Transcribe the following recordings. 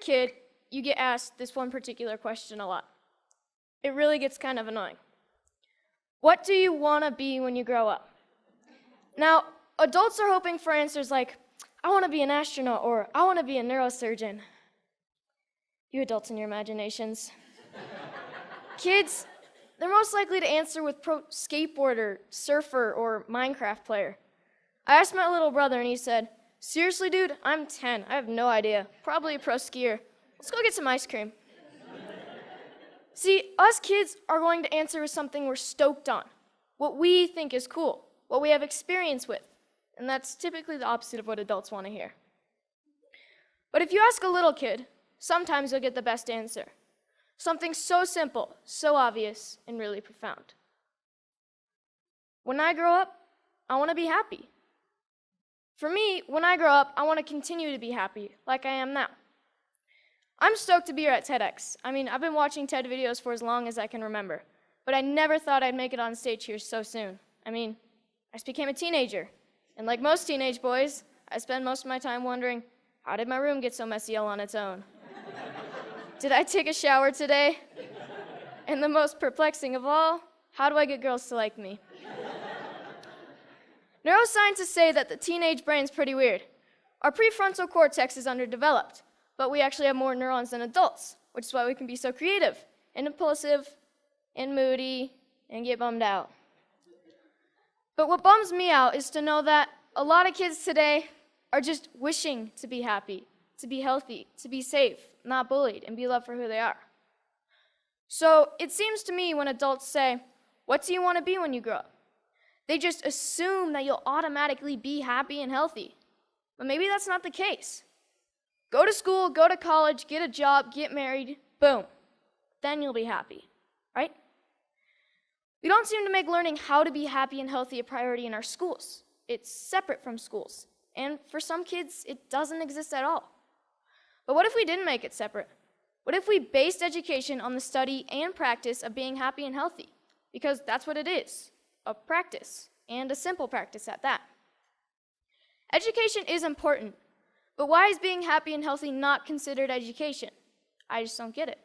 kid, you get asked this one particular question a lot. It really gets kind of annoying. What do you want to be when you grow up? Now, adults are hoping for answers like, I want to be an astronaut, or I want to be a neurosurgeon. You adults and your imaginations. Kids, they're most likely to answer with pro skateboarder, surfer, or Minecraft player. I asked my little brother and he said, seriously, dude, I'm 10. I have no idea. Probably a pro skier. Let's go get some ice cream. See, us kids are going to answer with something we're stoked on, what we think is cool, what we have experience with, and that's typically the opposite of what adults want to hear. But if you ask a little kid, sometimes you'll get the best answer. Something so simple, so obvious, and really profound. When I grow up, I want to be happy. For me, when I grow up, I want to continue to be happy, like I am now. I'm stoked to be here at TEDx. I've been watching TED videos for as long as I can remember, but I never thought I'd make it on stage here so soon. I just became a teenager, and like most teenage boys, I spend most of my time wondering, how did my room get so messy all on its own? Did I take a shower today? And the most perplexing of all, how do I get girls to like me? Neuroscientists say that the teenage brain's pretty weird. Our prefrontal cortex is underdeveloped, but we actually have more neurons than adults, which is why we can be so creative and impulsive and moody and get bummed out. But what bums me out is to know that a lot of kids today are just wishing to be happy, to be healthy, to be safe, not bullied, and be loved for who they are. So it seems to me when adults say, what do you want to be when you grow up? They just assume that you'll automatically be happy and healthy. But maybe that's not the case. Go to school, go to college, get a job, get married, boom. Then you'll be happy, right? We don't seem to make learning how to be happy and healthy a priority in our schools. It's separate from schools. And for some kids, it doesn't exist at all. But what if we didn't make it separate? What if we based education on the study and practice of being happy and healthy? Because that's what it is, a practice, and a simple practice at that. Education is important, but why is being happy and healthy not considered education? I just don't get it.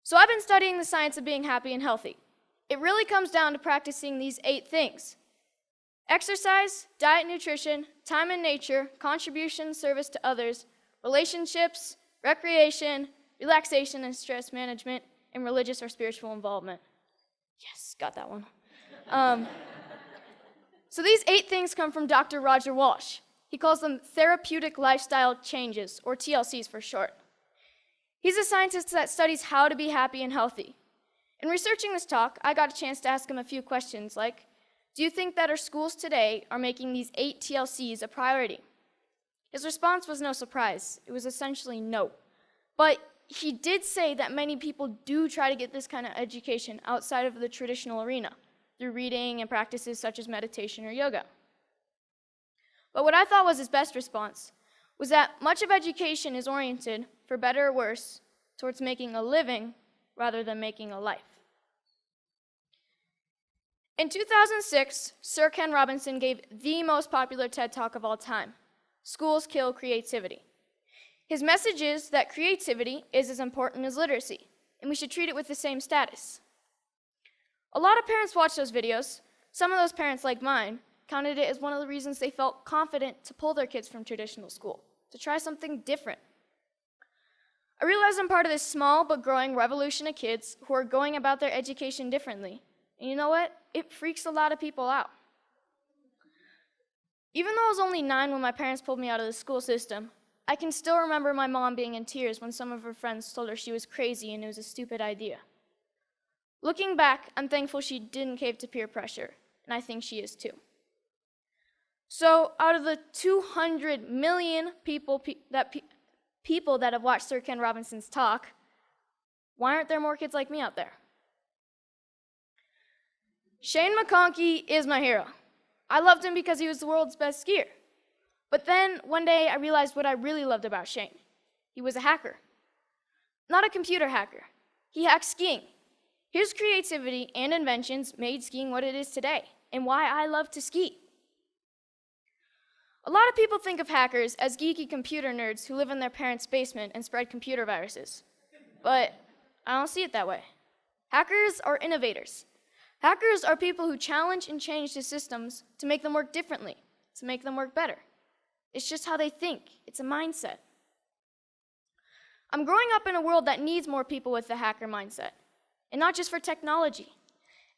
So I've been studying the science of being happy and healthy. It really comes down to practicing these 8 things: exercise, diet, nutrition, time in nature, contribution, service to others, relationships, recreation, relaxation and stress management, and religious or spiritual involvement. Yes, got that one. So these 8 things come from Dr. Roger Walsh. He calls them therapeutic lifestyle changes, or TLCs for short. He's a scientist that studies how to be happy and healthy. In researching this talk, I got a chance to ask him a few questions like, do you think that our schools today are making these 8 TLCs a priority? His response was no surprise. It was essentially no. But he did say that many people do try to get this kind of education outside of the traditional arena, through reading and practices such as meditation or yoga. But what I thought was his best response was that much of education is oriented, for better or worse, towards making a living rather than making a life. In 2006, Sir Ken Robinson gave the most popular TED Talk of all time, Schools Kill Creativity. His message is that creativity is as important as literacy, and we should treat it with the same status. A lot of parents watch those videos. Some of those parents, like mine, counted it as one of the reasons they felt confident to pull their kids from traditional school, to try something different. I realize I'm part of this small but growing revolution of kids who are going about their education differently. And you know what? It freaks a lot of people out. Even though I was only 9 when my parents pulled me out of the school system, I can still remember my mom being in tears when some of her friends told her she was crazy and it was a stupid idea. Looking back, I'm thankful she didn't cave to peer pressure, and I think she is too. So out of the 200 million people that have watched Sir Ken Robinson's talk, why aren't there more kids like me out there? Shane McConkey is my hero. I loved him because he was the world's best skier. But then one day I realized what I really loved about Shane. He was a hacker. Not a computer hacker. He hacked skiing. His creativity and inventions made skiing what it is today, and why I love to ski. A lot of people think of hackers as geeky computer nerds who live in their parents' basement and spread computer viruses. But I don't see it that way. Hackers are innovators. Hackers are people who challenge and change the systems to make them work differently, to make them work better. It's just how they think. It's a mindset. I'm growing up in a world that needs more people with the hacker mindset, and not just for technology.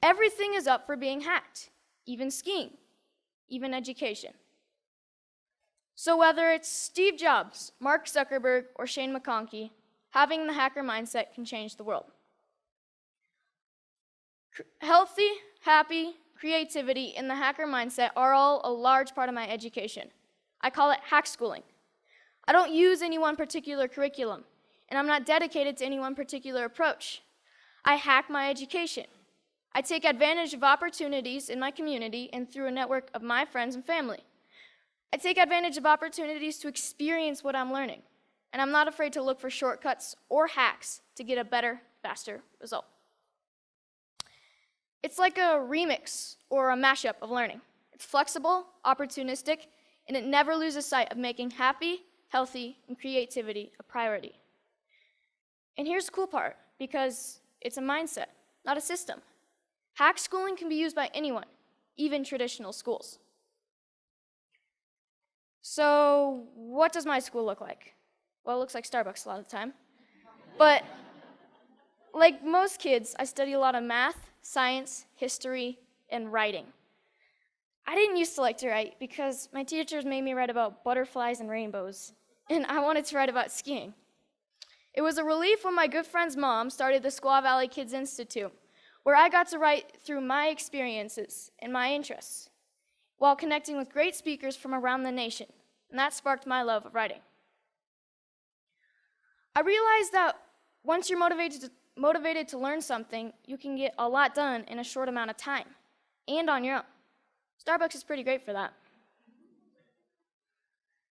Everything is up for being hacked, even skiing, even education. So whether it's Steve Jobs, Mark Zuckerberg, or Shane McConkey, having the hacker mindset can change the world. Healthy, happy, creativity, and the hacker mindset are all a large part of my education. I call it Hackschooling. I don't use any one particular curriculum, and I'm not dedicated to any one particular approach. I hack my education. I take advantage of opportunities in my community and through a network of my friends and family. I take advantage of opportunities to experience what I'm learning, and I'm not afraid to look for shortcuts or hacks to get a better, faster result. It's like a remix or a mashup of learning. It's flexible, opportunistic, and it never loses sight of making happy, healthy, and creativity a priority. And here's the cool part, because it's a mindset, not a system. Hackschooling can be used by anyone, even traditional schools. So what does my school look like? Well, it looks like Starbucks a lot of the time. But like most kids, I study a lot of math, science, history, and writing. I didn't used to like to write because my teachers made me write about butterflies and rainbows, and I wanted to write about skiing. It was a relief when my good friend's mom started the Squaw Valley Kids Institute, where I got to write through my experiences and my interests, while connecting with great speakers from around the nation, and that sparked my love of writing. I realized that once you're motivated to learn something, you can get a lot done in a short amount of time, and on your own. Starbucks is pretty great for that.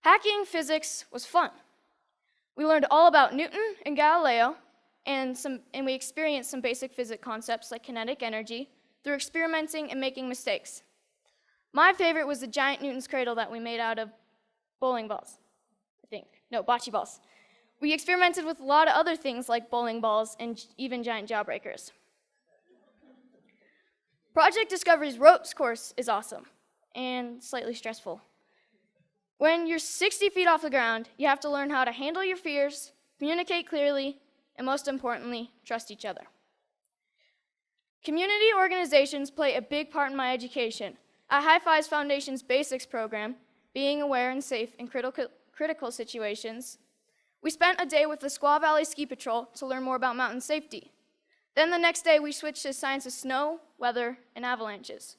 Hacking physics was fun. We learned all about Newton and Galileo, and we experienced some basic physics concepts like kinetic energy through experimenting and making mistakes. My favorite was the giant Newton's cradle that we made out of bowling balls, I think. No, bocce balls. We experimented with a lot of other things like bowling balls and even giant jawbreakers. Project Discovery's ropes course is awesome and slightly stressful. When you're 60 feet off the ground, you have to learn how to handle your fears, communicate clearly, and most importantly, trust each other. Community organizations play a big part in my education. At High Fives Foundation's Basics program, being aware and safe in critical situations, we spent a day with the Squaw Valley Ski Patrol to learn more about mountain safety. Then the next day, we switched to science of snow, weather, and avalanches.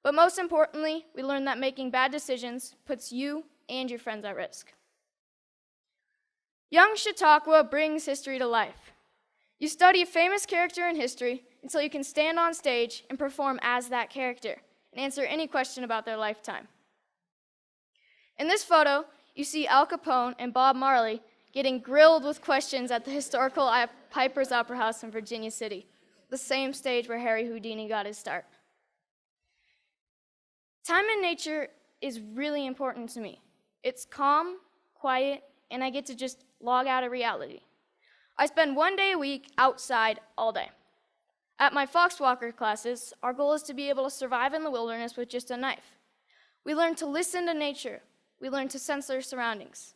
But most importantly, we learned that making bad decisions puts you and your friends at risk. Young Chautauqua brings history to life. You study a famous character in history until you can stand on stage and perform as that character and answer any question about their lifetime. In this photo, you see Al Capone and Bob Marley getting grilled with questions at the historical Piper's Opera House in Virginia City, the same stage where Harry Houdini got his start. Time in nature is really important to me. It's calm, quiet, and I get to just log out of reality. I spend 1 day a week outside all day. At my Foxwalker classes, our goal is to be able to survive in the wilderness with just a knife. We learn to listen to nature. We learn to sense our surroundings.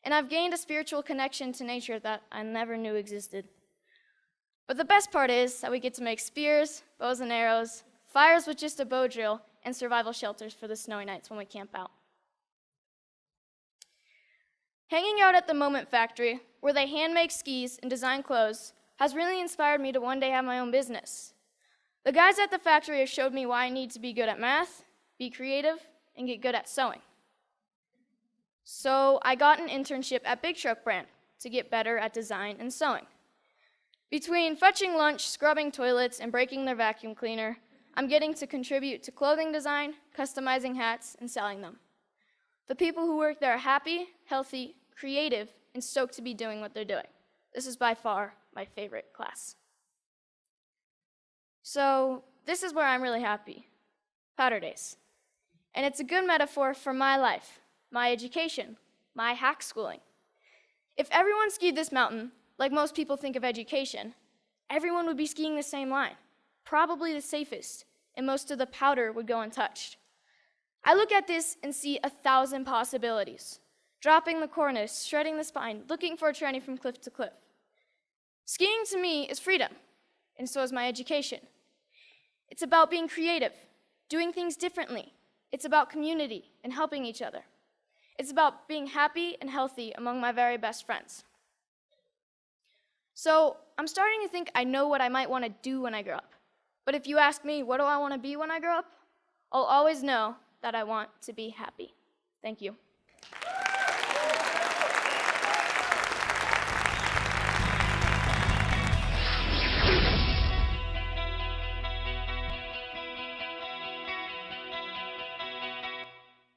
And I've gained a spiritual connection to nature that I never knew existed. But the best part is that we get to make spears, bows and arrows, fires with just a bow drill, and survival shelters for the snowy nights when we camp out. Hanging out at the Moment Factory, where they hand make skis and design clothes, has really inspired me to one day have my own business. The guys at the factory have showed me why I need to be good at math, be creative, and get good at sewing. So I got an internship at Big Truck Brand to get better at design and sewing. Between fetching lunch, scrubbing toilets, and breaking their vacuum cleaner, I'm getting to contribute to clothing design, customizing hats, and selling them. The people who work there are happy, healthy, creative, and stoked to be doing what they're doing. This is by far my favorite class. So this is where I'm really happy. Powder days. And it's a good metaphor for my life, my education, my hackschooling. If everyone skied this mountain, like most people think of education, everyone would be skiing the same line, probably the safest, and most of the powder would go untouched. I look at this and see 1,000 possibilities. Dropping the cornice, shredding the spine, looking for a tranny from cliff to cliff. Skiing to me is freedom, and so is my education. It's about being creative, doing things differently. It's about community and helping each other. It's about being happy and healthy among my very best friends. So I'm starting to think I know what I might want to do when I grow up. But if you ask me, what do I want to be when I grow up? I'll always know that I want to be happy. Thank you.